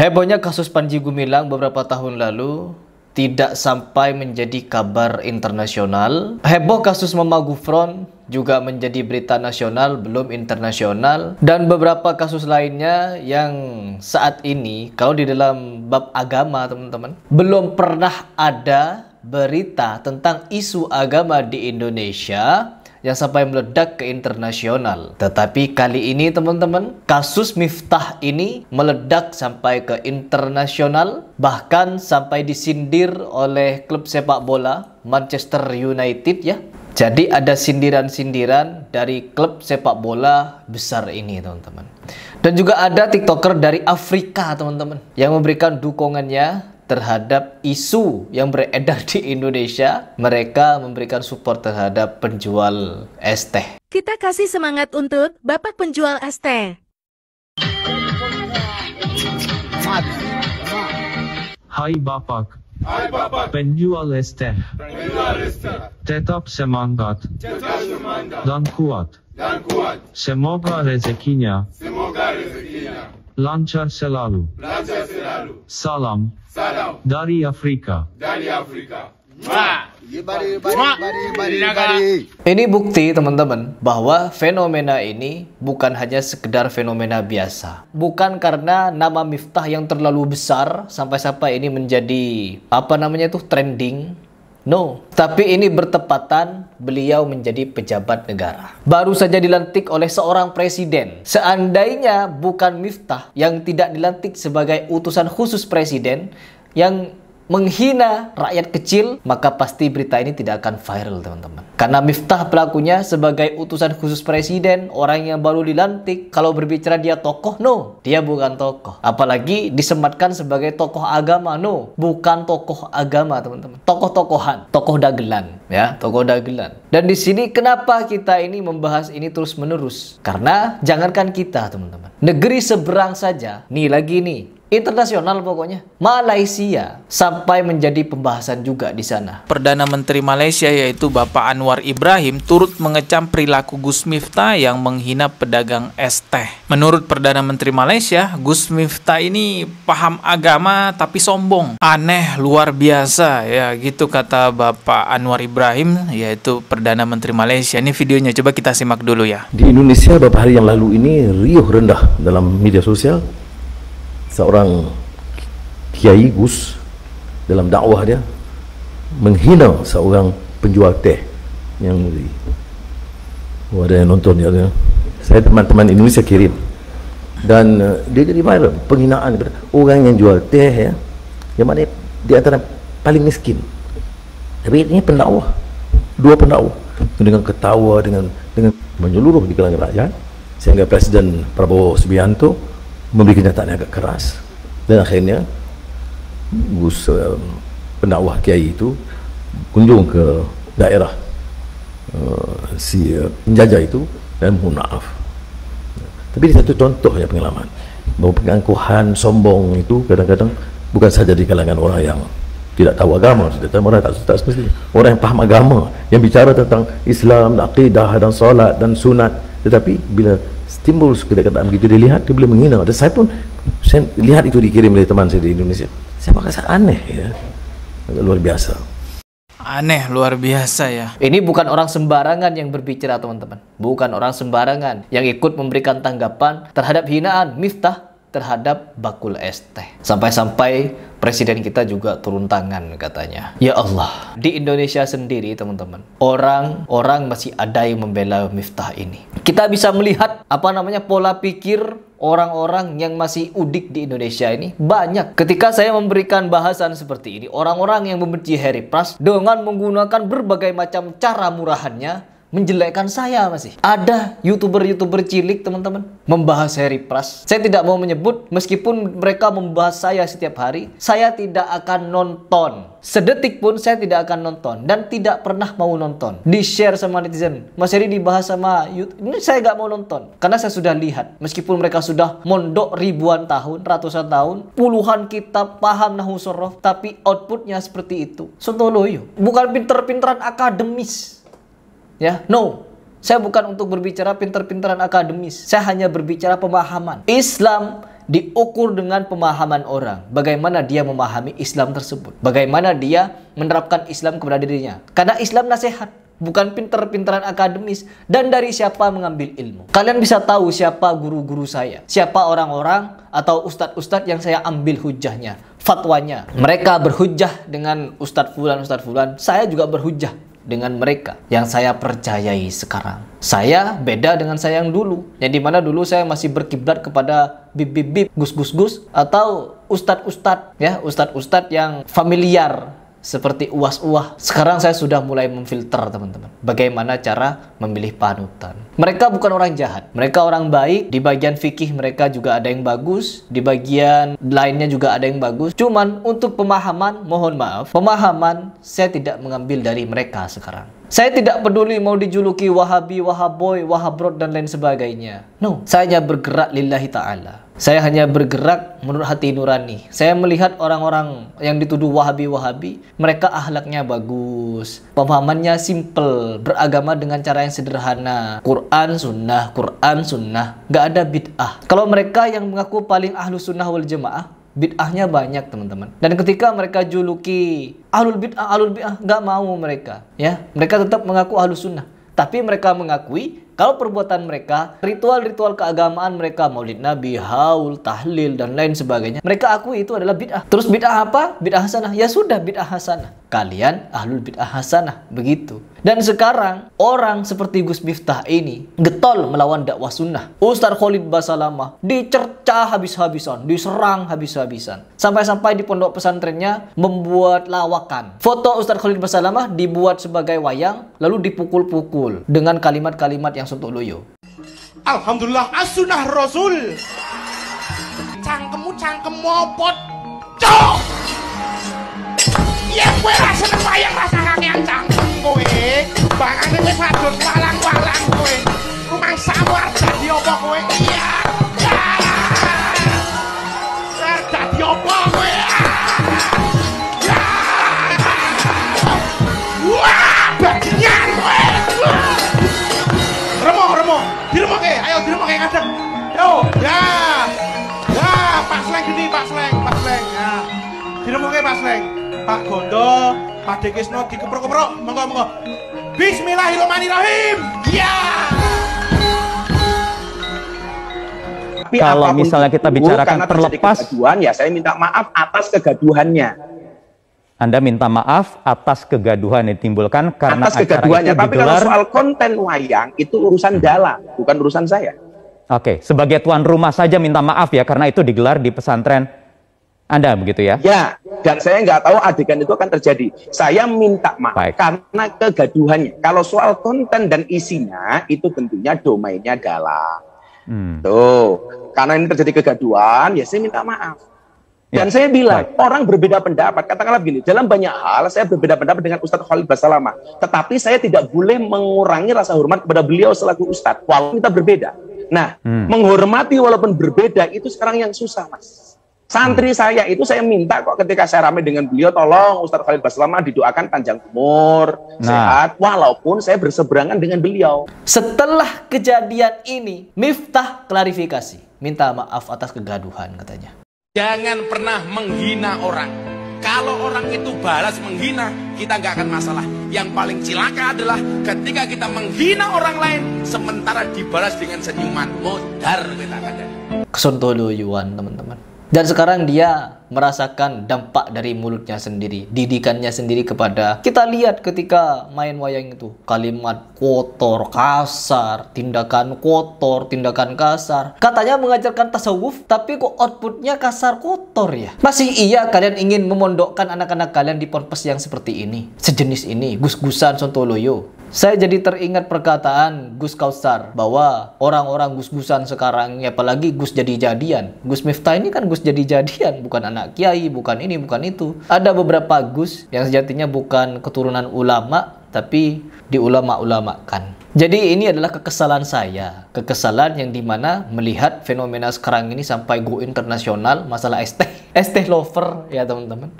Hebohnya kasus Panji Gumilang beberapa tahun lalu tidak sampai menjadi kabar internasional. Heboh kasus Mama Gufron juga menjadi berita nasional, belum internasional. Dan beberapa kasus lainnya yang saat ini, kalau di dalam bab agama teman-teman, belum pernah ada berita tentang isu agama di Indonesia yang sampai meledak ke internasional. Tetapi kali ini teman-teman, kasus Miftah ini meledak sampai ke internasional, bahkan sampai disindir oleh klub sepak bola Manchester United ya. Jadi ada sindiran-sindiran dari klub sepak bola besar ini teman-teman. Dan juga ada TikToker dari Afrika teman-teman yang memberikan dukungannya terhadap isu yang beredar di Indonesia. Mereka memberikan support terhadap penjual es teh. Kita kasih semangat untuk Bapak penjual es teh. Hai Bapak. Penjual es teh. Tetap semangat. Dan kuat. Semoga rezekinya lancar selalu. Salam dari Afrika. Ini bukti teman-teman bahwa fenomena ini bukan hanya sekedar fenomena biasa. Bukan karena nama Miftah yang terlalu besar sampai-sampai ini menjadi trending. No, tapi ini bertepatan beliau menjadi pejabat negara. Baru saja dilantik oleh seorang presiden. Seandainya bukan Miftah yang tidak dilantik sebagai utusan khusus presiden yang menghina rakyat kecil, maka pasti berita ini tidak akan viral teman-teman. Karena Miftah pelakunya sebagai utusan khusus presiden, orang yang baru dilantik. Kalau berbicara dia tokoh, no, dia bukan tokoh. Apalagi disematkan sebagai tokoh agama, no, bukan tokoh agama teman-teman. Tokoh-tokohan, tokoh dagelan, ya, tokoh dagelan. Dan di sini kenapa kita ini membahas ini terus menerus? Karena jangankan kita teman-teman, negeri seberang saja, nih lagi nih, internasional pokoknya, Malaysia sampai menjadi pembahasan juga di sana. Perdana Menteri Malaysia yaitu Bapak Anwar Ibrahim turut mengecam perilaku Gus Miftah yang menghina pedagang es teh. Menurut Perdana Menteri Malaysia, Gus Miftah ini paham agama tapi sombong. Aneh luar biasa ya, gitu kata Bapak Anwar Ibrahim yaitu Perdana Menteri Malaysia. Ini videonya, coba kita simak dulu ya. Di Indonesia beberapa hari yang lalu ini riuh rendah dalam media sosial. Seorang Kiai Gus dalam dakwah dia menghina seorang penjual teh yang ada yang nonton ya. Saya teman-teman Indonesia kirim dan dia jadi viral, penghinaan kepada orang yang jual teh ya, yang mana di antara paling miskin. Tapi ini pendakwah, dua pendakwah dengan ketawa dengan menyeluruh di kalangan rakyat, sehingga Presiden Prabowo Subianto memberi kenyataan yang agak keras, dan akhirnya Gus pendakwah Kiai itu kunjung ke daerah si penjajah itu dan mohon maaf. Tapi ini satu contoh ya pengalaman bahwa pengangkuhan sombong itu kadang-kadang bukan saja di kalangan orang yang tidak tahu agama, orang tak semestinya, orang yang paham agama, yang bicara tentang Islam, akidah dan solat dan sunat, tetapi bila timbul kedekatan begitu dilihat, dia boleh menghina. Dan saya lihat itu dikirim oleh teman saya di Indonesia. Saya merasa aneh ya, luar biasa. Aneh luar biasa ya. Ini bukan orang sembarangan yang berbicara teman-teman. Bukan orang sembarangan yang ikut memberikan tanggapan terhadap hinaan Miftah terhadap bakul es teh. Sampai-sampai presiden kita juga turun tangan katanya. Ya Allah, di Indonesia sendiri teman-teman, orang masih ada yang membela Miftah ini. Kita bisa melihat pola pikir orang-orang yang masih udik di Indonesia ini banyak. Ketika saya memberikan bahasan seperti ini, orang-orang yang membenci Harry Pras dengan menggunakan berbagai macam cara murahannya menjelekkan saya masih. Ada YouTuber cilik teman-teman membahas Harry Pras. Saya tidak mau menyebut, meskipun mereka membahas saya setiap hari, saya tidak akan nonton. Sedetik pun saya tidak akan nonton dan tidak pernah mau nonton. Di-share sama netizen, Mas Heri dibahas sama YouTube, ini saya gak mau nonton. Karena saya sudah lihat, meskipun mereka sudah mondok ribuan tahun, ratusan tahun, puluhan kitab, paham nahwu sorof, tapi outputnya seperti itu. Sontoloyo. Bukan pinter-pinteran akademis. Ya, no. Saya bukan untuk berbicara pinter-pinteran akademis. Saya hanya berbicara pemahaman. Islam diukur dengan pemahaman orang. Bagaimana dia memahami Islam tersebut. Bagaimana dia menerapkan Islam kepada dirinya. Karena Islam nasihat, bukan pinter-pinteran akademis. Dan dari siapa mengambil ilmu. Kalian bisa tahu siapa guru-guru saya. Siapa orang-orang atau ustadz-ustadz yang saya ambil hujahnya, fatwanya. Mereka berhujah dengan ustadz fulan. Saya juga berhujah dengan mereka yang saya percayai sekarang. Saya beda dengan saya yang dulu, yang dimana dulu saya masih berkiblat kepada bib-bib, gus-gus atau ustadz-ustadz, ya, ustadz-ustadz yang familiar seperti uas-uah. Sekarang saya sudah mulai memfilter, teman-teman, bagaimana cara memilih panutan. Mereka bukan orang jahat, mereka orang baik. Di bagian fikih mereka juga ada yang bagus, di bagian lainnya juga ada yang bagus. Cuman untuk pemahaman, mohon maaf, pemahaman saya tidak mengambil dari mereka sekarang. Saya tidak peduli mau dijuluki Wahabi, Wahaboy, Wahabrod dan lain sebagainya. No, saya hanya bergerak lillahi ta'ala. Saya hanya bergerak menurut hati nurani. Saya melihat orang-orang yang dituduh Wahabi, mereka akhlaknya bagus, pemahamannya simple, beragama dengan cara yang sederhana. Quran, sunnah, gak ada bid'ah. Kalau mereka yang mengaku paling ahlu sunnah wal jamaah, bid'ahnya banyak, teman-teman. Dan ketika mereka juluki ahlul bid'ah, gak mau mereka. Ya, mereka tetap mengaku ahlu sunnah. Tapi mereka mengakui kalau perbuatan mereka, ritual-ritual keagamaan mereka, maulid nabi, haul, tahlil, dan lain sebagainya, mereka akui itu adalah bid'ah. Terus bid'ah apa? Bid'ah hasanah. Ya sudah, bid'ah hasanah. Kalian ahlul bid'ah hasanah. Begitu. Dan sekarang, orang seperti Gus Miftah ini getol melawan dakwah sunnah. Ustaz Khalid Basalamah dicercah habis-habisan, diserang habis-habisan. Sampai-sampai di pondok pesantrennya membuat lawakan. Foto Ustaz Khalid Basalamah dibuat sebagai wayang, lalu dipukul-pukul dengan kalimat-kalimat yang sontoloyo. Alhamdulillah as-sunnah rasul. Cangkemmu cangkem mopot. Cok. Ya kowe ra seneng wayang rasa kakean cangkem kowe. Bangane kowe padon walang-walang kowe. Rumangsa war dadi apa kowe? Iya. War dadi apa kowe? Ya. Wah, bajingan kowe. Remo, diremoke, ayo diremoke ngadeg. Yo, ya. Ya, Pak Sleng gini, Pak Sleng, ya. Diremoke Pak Sleng. Pak Gondo, Pak Dekisno dikeprok-keprok, monggo. Bismillahirrahmanirrahim. Ya. Kalau misalnya kita bicarakan terlepas kegaduhan, ya saya minta maaf atas kegaduhannya. Anda minta maaf atas kegaduhan yang ditimbulkan karena atas kegaduhannya, tapi kalau soal konten wayang itu urusan Dala, bukan urusan saya. Oke, sebagai tuan rumah saja minta maaf ya, karena itu digelar di pesantren Anda, begitu ya? Ya, dan saya nggak tahu adegan itu akan terjadi. Saya minta maaf karena kegaduhannya. Kalau soal konten dan isinya, itu tentunya domainnya Dala. Tuh, karena ini terjadi kegaduhan, ya saya minta maaf. Dan saya bilang, orang berbeda pendapat, katakanlah begini, dalam banyak hal saya berbeda pendapat dengan Ustadz Khalid Basalamah, tetapi saya tidak boleh mengurangi rasa hormat kepada beliau selaku Ustadz, walaupun kita berbeda. Nah, menghormati walaupun berbeda, itu sekarang yang susah, Mas. Santri saya itu saya minta kok ketika saya ramai dengan beliau, tolong Ustadz Khalid Basalamah didoakan panjang umur, sehat, walaupun saya berseberangan dengan beliau. Setelah kejadian ini, Miftah klarifikasi, minta maaf atas kegaduhan katanya. Jangan pernah menghina orang. Kalau orang itu balas menghina, kita nggak akan masalah. Yang paling cilaka adalah ketika kita menghina orang lain, sementara dibalas dengan senyuman. Modar kita akan jadi. Kesontoloyuan, teman-teman. Dan sekarang dia merasakan dampak dari mulutnya sendiri, didikannya sendiri kepada. Kita lihat ketika main wayang itu, kalimat kotor, kasar, tindakan kotor, tindakan kasar. Katanya mengajarkan tasawuf, tapi kok outputnya kasar kotor ya? Masih iya kalian ingin memondokkan anak-anak kalian di ponpes yang seperti ini, sejenis ini, gus-gusan sontoloyo. Saya jadi teringat perkataan Gus Kausar bahwa orang-orang gus-gusan sekarang, ya apalagi Gus jadi-jadian. Gus Miftah ini kan Gus jadi-jadian, bukan anak kiai, bukan ini, bukan itu. Ada beberapa Gus yang sejatinya bukan keturunan ulama, tapi diulama-ulamakan. Jadi ini adalah kekesalan saya. Kekesalan yang dimana melihat fenomena sekarang ini sampai go internasional, masalah ST lover ya teman-teman.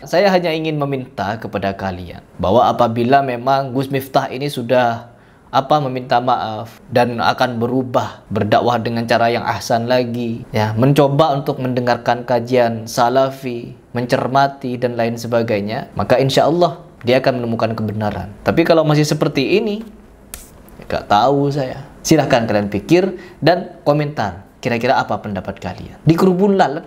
Saya hanya ingin meminta kepada kalian bahwa apabila memang Gus Miftah ini sudah meminta maaf dan akan berubah, berdakwah dengan cara yang ahsan lagi, ya, mencoba untuk mendengarkan kajian salafi, mencermati dan lain sebagainya, maka insya Allah dia akan menemukan kebenaran. Tapi kalau masih seperti ini, gak tahu saya. Silahkan kalian pikir dan komentar kira-kira apa pendapat kalian. Di kerubun lalat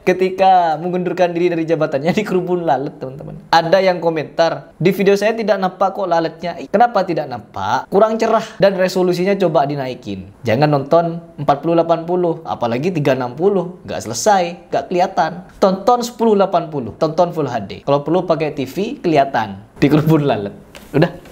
ketika mengundurkan diri dari jabatannya di kerubun lalat, teman-teman. Ada yang komentar, di video saya tidak nampak kok lalatnya. Kenapa tidak nampak? Kurang cerah dan resolusinya coba dinaikin. Jangan nonton 4080, apalagi 360, nggak selesai, nggak kelihatan. Tonton 1080, tonton Full HD. Kalau perlu pakai TV, kelihatan di kerubun lalat. Udah.